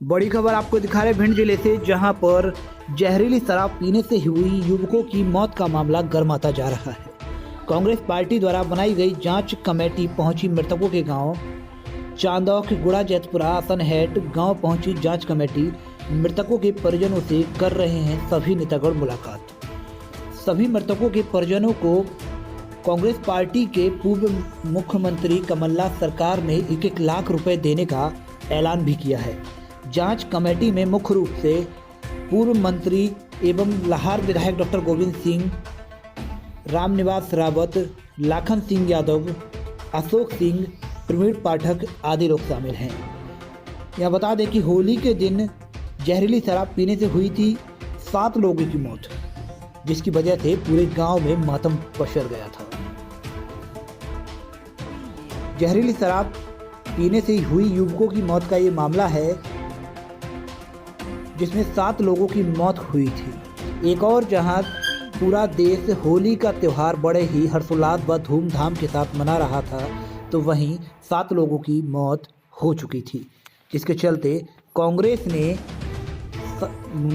बड़ी खबर आपको दिखा रहे भिंड जिले से, जहां पर जहरीली शराब पीने से हुई युवकों की मौत का मामला गर्माता जा रहा है। कांग्रेस पार्टी द्वारा बनाई गई जांच कमेटी पहुंची मृतकों के गांव। चांदौख गुड़ा जैतपुरा सनहेट गांव पहुंची जांच कमेटी मृतकों के परिजनों से कर रहे हैं सभी नेतागण मुलाकात। सभी मृतकों के परिजनों को कांग्रेस पार्टी के पूर्व मुख्यमंत्री कमलनाथ सरकार ने 1-1 लाख रुपए देने का ऐलान भी किया है। जांच कमेटी में मुख्य रूप से पूर्व मंत्री एवं लाहार विधायक डॉक्टर गोविंद सिंह, रामनिवास रावत, लाखन सिंह यादव, अशोक सिंह, प्रवीण पाठक आदि लोग शामिल हैं। यह बता दें कि होली के दिन जहरीली शराब पीने से हुई थी 7 लोगों की मौत, जिसकी वजह से पूरे गांव में मातम पसर गया था। जहरीली शराब पीने से हुई युवकों की मौत का ये मामला है, जिसमें 7 लोगों की मौत हुई थी। एक और जहां पूरा देश होली का त्यौहार बड़े ही हर्षोल्लास व धूमधाम के साथ मना रहा था, तो वहीं 7 लोगों की मौत हो चुकी थी, जिसके चलते कांग्रेस ने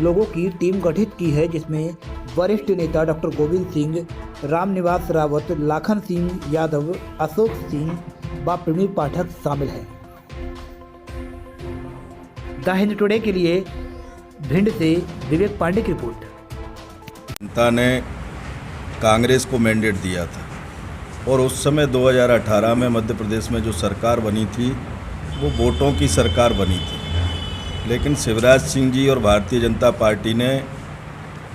लोगों की टीम गठित की है, जिसमें वरिष्ठ नेता डॉक्टर गोविंद सिंह, रामनिवास रावत, लाखन सिंह यादव, अशोक सिंह व प्रवीण पाठक शामिल हैं। द हिंद टुडे के लिए भिंड से विवेक पांडे की रिपोर्ट। जनता ने कांग्रेस को मैंडेट दिया था और उस समय 2018 में मध्य प्रदेश में जो सरकार बनी थी वो वोटों की सरकार बनी थी, लेकिन शिवराज सिंह जी और भारतीय जनता पार्टी ने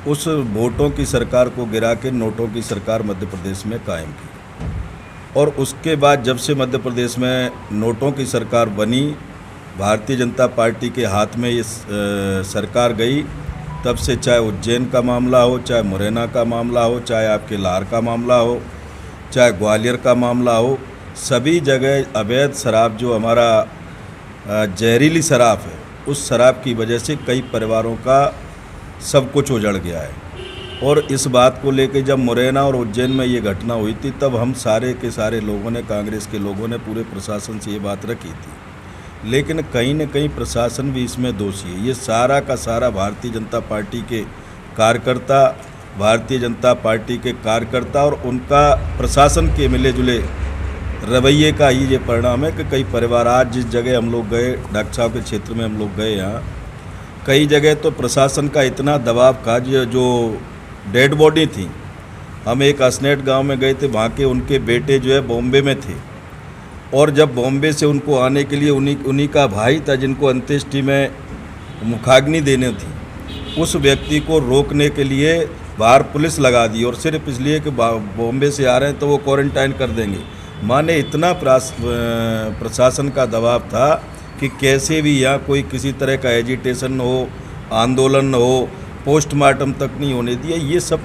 उस वोटों की सरकार को गिरा के नोटों की सरकार मध्य प्रदेश में कायम की। और उसके बाद जब से मध्य प्रदेश में नोटों की सरकार बनी, भारतीय जनता पार्टी के हाथ में ये सरकार गई, तब से चाहे उज्जैन का मामला हो, चाहे मुरैना का मामला हो, चाहे आपके लार का मामला हो, चाहे ग्वालियर का मामला हो, सभी जगह अवैध शराब जो हमारा जहरीली शराब है, उस शराब की वजह से कई परिवारों का सब कुछ उजड़ गया है। और इस बात को लेकर जब मुरैना और उज्जैन में ये घटना हुई थी, तब हम सारे के सारे लोगों ने, कांग्रेस के लोगों ने पूरे प्रशासन से ये बात रखी थी, लेकिन कहीं न कहीं प्रशासन भी इसमें दोषी है। ये सारा का सारा भारतीय जनता पार्टी के कार्यकर्ता, भारतीय जनता पार्टी के कार्यकर्ता और उनका प्रशासन के मिले जुले रवैये का ही ये परिणाम है कि कई परिवार, आज जिस जगह हम लोग गए, डॉक्टर साहब के क्षेत्र में हम लोग गए, यहाँ कई जगह तो प्रशासन का इतना दबाव था, जो डेड बॉडी थी। हम एक असनेट गांव में गए थे, वहाँ के उनके बेटे जो है बॉम्बे में थे, और जब बॉम्बे से उनको आने के लिए उन्हीं का भाई था जिनको अंत्येष्टि में मुखाग्नि देने थी, उस व्यक्ति को रोकने के लिए बाहर पुलिस लगा दी, और सिर्फ इसलिए कि बॉम्बे से आ रहे हैं तो वो क्वारंटाइन कर देंगे। माने इतना प्रशासन का दबाव था कि कैसे भी यहाँ कोई किसी तरह का एजिटेशन हो, आंदोलन हो, पोस्टमार्टम तक नहीं होने दिया। ये सब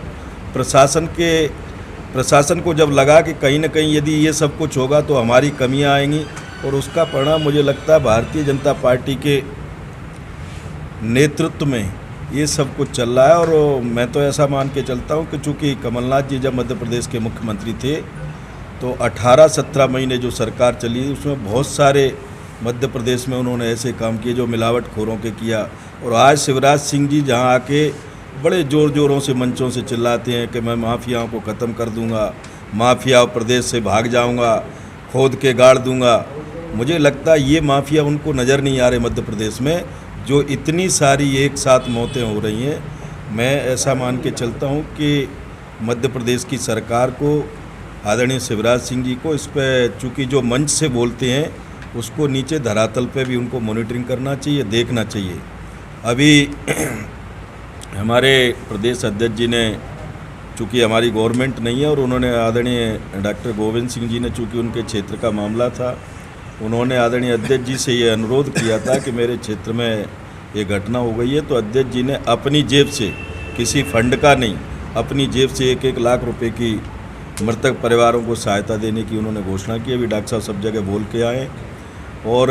प्रशासन को जब लगा कि कहीं ना कहीं यदि ये सब कुछ होगा तो हमारी कमियां आएंगी, और उसका परिणाम मुझे लगता है भारतीय जनता पार्टी के नेतृत्व में ये सब कुछ चल रहा है। और मैं तो ऐसा मान के चलता हूँ कि चूँकि कमलनाथ जी जब मध्य प्रदेश के मुख्यमंत्री थे, तो 18-17 महीने जो सरकार चली, उसमें बहुत सारे मध्य प्रदेश में उन्होंने ऐसे काम किए जो मिलावटखोरों के किया। और आज शिवराज सिंह जी जहाँ आके बड़े ज़ोरों से मंचों से चिल्लाते हैं कि मैं माफियाओं को ख़त्म कर दूंगा, माफिया प्रदेश से भाग जाऊंगा, खोद के गाड़ दूंगा। मुझे लगता है ये माफिया उनको नज़र नहीं आ रहे मध्य प्रदेश में, जो इतनी सारी एक साथ मौतें हो रही हैं। मैं ऐसा मान के चलता हूँ कि मध्य प्रदेश की सरकार को, आदरणीय शिवराज सिंह जी को, इस पर चूँकि जो मंच से बोलते हैं उसको नीचे धरातल पे भी उनको मॉनिटरिंग करना चाहिए, देखना चाहिए। अभी हमारे प्रदेश अध्यक्ष जी ने, चूँकि हमारी गवर्नमेंट नहीं है, और उन्होंने आदरणीय डॉक्टर गोविंद सिंह जी ने, चूँकि उनके क्षेत्र का मामला था, उन्होंने आदरणीय अध्यक्ष जी से ये अनुरोध किया था कि मेरे क्षेत्र में ये घटना हो गई है, तो अध्यक्ष जी ने अपनी जेब से, किसी फंड का नहीं, अपनी जेब से 1-1 लाख रुपए की मृतक परिवारों को सहायता देने की उन्होंने घोषणा की। अभी डॉक्टर साहब सब जगह बोल के आए, और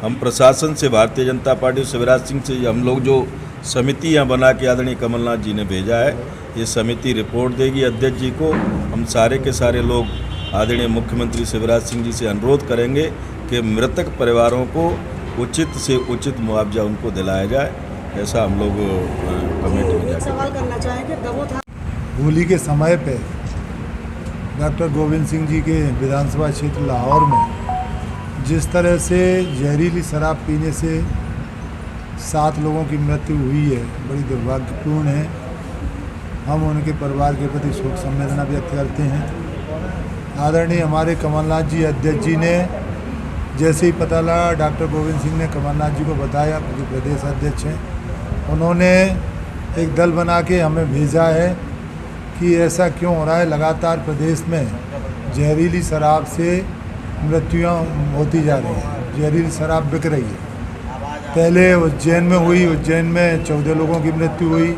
हम प्रशासन से, भारतीय जनता पार्टी, शिवराज सिंह से, हम लोग जो समिति यहाँ बना के आदरणीय कमलनाथ जी ने भेजा है, ये समिति रिपोर्ट देगी अध्यक्ष जी को। हम सारे के सारे लोग आदरणीय मुख्यमंत्री शिवराज सिंह जी से अनुरोध करेंगे कि मृतक परिवारों को उचित से उचित मुआवजा उनको दिलाया जाए, ऐसा हम लोग कमेटी में एक सवाल जाकर करना चाहेंगे। दमोह होली के समय पे डॉक्टर गोविंद सिंह जी के विधानसभा क्षेत्र लाहौर में जिस तरह से जहरीली शराब पीने से 7 लोगों की मृत्यु हुई है, बड़ी दुर्भाग्यपूर्ण है। हम उनके परिवार के प्रति शोक संवेदना व्यक्त करते हैं। आदरणीय हमारे कमलनाथ जी अध्यक्ष जी ने जैसे ही पता लगा, डॉक्टर गोविंद सिंह ने कमलनाथ जी को बताया, जो प्रदेश अध्यक्ष हैं, उन्होंने एक दल बना के हमें भेजा है कि ऐसा क्यों हो रहा है। लगातार प्रदेश में जहरीली शराब से मृत्युआं होती जा रही हैं, जहरीली शराब बिक रही है। पहले उज्जैन में हुई, उज्जैन में 14 लोगों की मृत्यु हुई।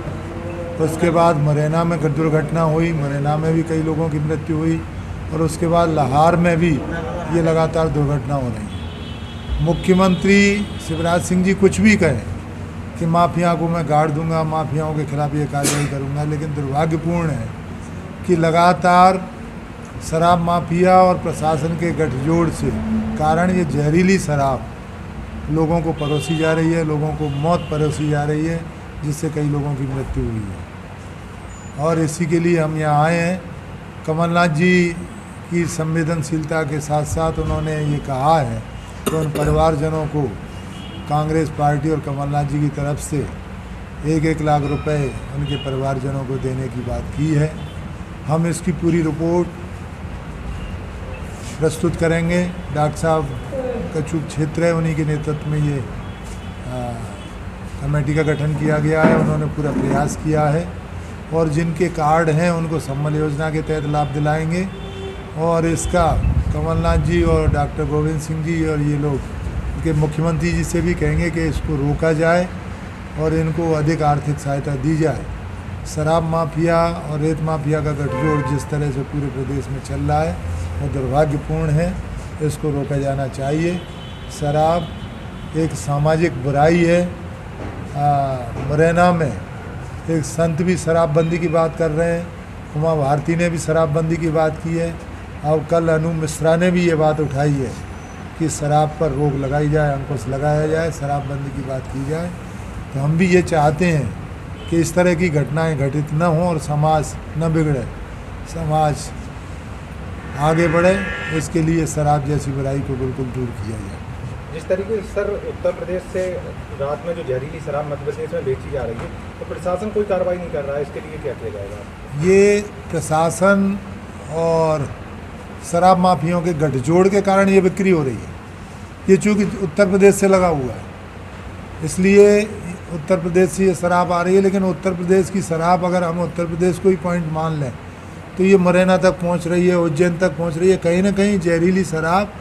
उसके बाद मुरैना में दुर्घटना हुई, मुरैना में भी कई लोगों की मृत्यु हुई। और उसके बाद लाहौर में भी ये लगातार दुर्घटना हो रही है। मुख्यमंत्री शिवराज सिंह जी कुछ भी कहें कि माफिया को मैं गाड़ दूंगा, माफियाओं के खिलाफ ये कार्रवाई करूंगा, लेकिन दुर्भाग्यपूर्ण है कि लगातार शराब माफिया और प्रशासन के गठजोड़ से कारण ये जहरीली शराब लोगों को परोसी जा रही है, लोगों को मौत परोसी जा रही है, जिससे कई लोगों की मृत्यु हुई है। और इसी के लिए हम यहाँ आए हैं। कमलनाथ जी की संवेदनशीलता के साथ साथ उन्होंने ये कहा है कि उन परिवारजनों को कांग्रेस पार्टी और कमलनाथ जी की तरफ से 1-1 लाख रुपए उनके परिवारजनों को देने की बात की है। हम इसकी पूरी रिपोर्ट प्रस्तुत करेंगे। डॉक्टर साहब का चूक क्षेत्र है, उन्हीं के नेतृत्व में ये कमेटी का गठन किया गया है। उन्होंने पूरा प्रयास किया है और जिनके कार्ड हैं उनको संबल योजना के तहत लाभ दिलाएंगे। और इसका कमलनाथ जी और डॉक्टर गोविंद सिंह जी और ये लोग के मुख्यमंत्री जी से भी कहेंगे कि इसको रोका जाए और इनको अधिक आर्थिक सहायता दी जाए। शराब माफिया और रेत माफिया का गठजोड़ जिस तरह से पूरे प्रदेश में चल रहा है वो दुर्भाग्यपूर्ण है, इसको रोका जाना चाहिए। शराब एक सामाजिक बुराई है। मुरैना में एक संत भी शराबबंदी की बात कर रहे हैं, उमा भारती ने भी शराबबंदी की बात की है, और कल अनु मिश्रा ने भी ये बात उठाई है कि शराब पर रोक लगाई जाए, अंकुश लगाया जाए, शराबबंदी की बात की जाए। तो हम भी ये चाहते हैं कि इस तरह की घटनाएं घटित न हों और समाज न बिगड़े, समाज आगे बढ़े। इसके लिए शराब जैसी बुराई को बिल्कुल दूर किया जाए। जिस तरीके से सर उत्तर प्रदेश से रात में जो जहरीली शराब मध्य प्रदेश में बेची जा रही है, तो प्रशासन कोई कार्रवाई नहीं कर रहा है, इसके लिए क्या किया जाएगा? ये प्रशासन और शराब माफियों के गठजोड़ के कारण ये बिक्री हो रही है। ये चूँकि उत्तर प्रदेश से लगा हुआ है, इसलिए उत्तर प्रदेश से ये शराब आ रही है। लेकिन उत्तर प्रदेश की शराब अगर हम उत्तर प्रदेश को ही पॉइंट मान लें तो ये मुरैना तक पहुंच रही है, उज्जैन तक पहुंच रही है। कहीं ना कहीं जहरीली शराब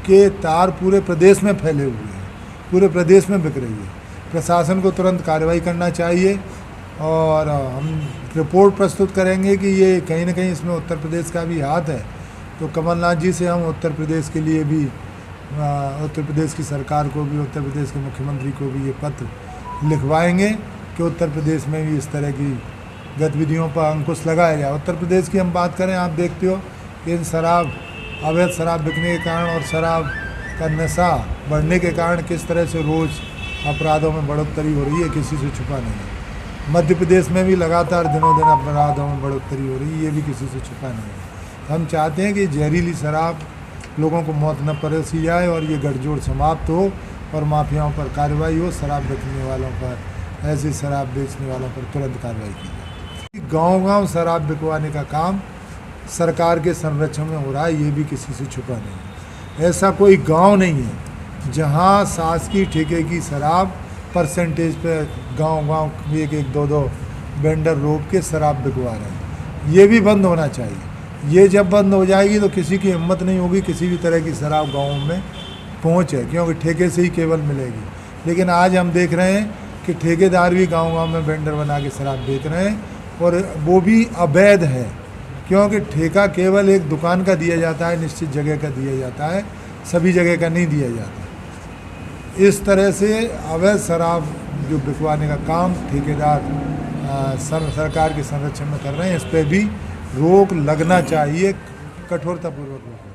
के तार पूरे प्रदेश में फैले हुए हैं, पूरे प्रदेश में बिक रही है। प्रशासन को तुरंत कार्रवाई करना चाहिए और हम रिपोर्ट प्रस्तुत करेंगे कि ये कहीं ना कहीं इसमें उत्तर प्रदेश का भी हाथ है। तो कमलनाथ जी से हम उत्तर प्रदेश के लिए भी, उत्तर प्रदेश की सरकार को भी, उत्तर प्रदेश के मुख्यमंत्री को भी ये पत्र लिखवाएंगे कि उत्तर प्रदेश में भी इस तरह की गतिविधियों पर अंकुश लगाया जाए। उत्तर प्रदेश की हम बात करें, आप देखते हो कि इन अवैध शराब बिकने के कारण और शराब का नशा बढ़ने के कारण किस तरह से रोज़ अपराधों में बढ़ोतरी हो रही है, किसी से छुपा नहीं है। मध्य प्रदेश में भी लगातार दिनों दिन अपराधों में बढ़ोतरी हो रही है, ये भी किसी से छुपा नहीं है। हम चाहते हैं कि जहरीली शराब लोगों को मौत न परोसी जाए और ये गठजोड़ समाप्त हो और माफियाओं पर कार्रवाई हो, शराब बेचने वालों पर, ऐसे शराब बेचने वालों पर तुरंत कार्रवाई की जाए। गांव-गांव शराब बिकवाने का काम सरकार के संरक्षण में हो रहा है, ये भी किसी से छुपा नहीं है। ऐसा कोई गांव नहीं है जहां शासकीय ठेके की शराब परसेंटेज पे गांव-गांव 1-1, 2-2 वेंडर रोक के शराब बिकवा रहे हैं। ये भी बंद होना चाहिए। ये जब बंद हो जाएगी तो किसी की हिम्मत नहीं होगी किसी भी तरह की शराब गाँव में पहुँचे, क्योंकि ठेके से ही केवल मिलेगी। लेकिन आज हम देख रहे हैं कि ठेकेदार भी गाँव-गाँव में वेंडर बना के शराब बेच रहे हैं और वो भी अवैध है, क्योंकि ठेका केवल एक दुकान का दिया जाता है, निश्चित जगह का दिया जाता है, सभी जगह का नहीं दिया जाता। इस तरह से अवैध शराब जो बिकवाने का काम ठेकेदार सरकार के संरक्षण में कर रहे हैं, इस पर भी रोक लगना चाहिए, कठोरतापूर्वक रोक।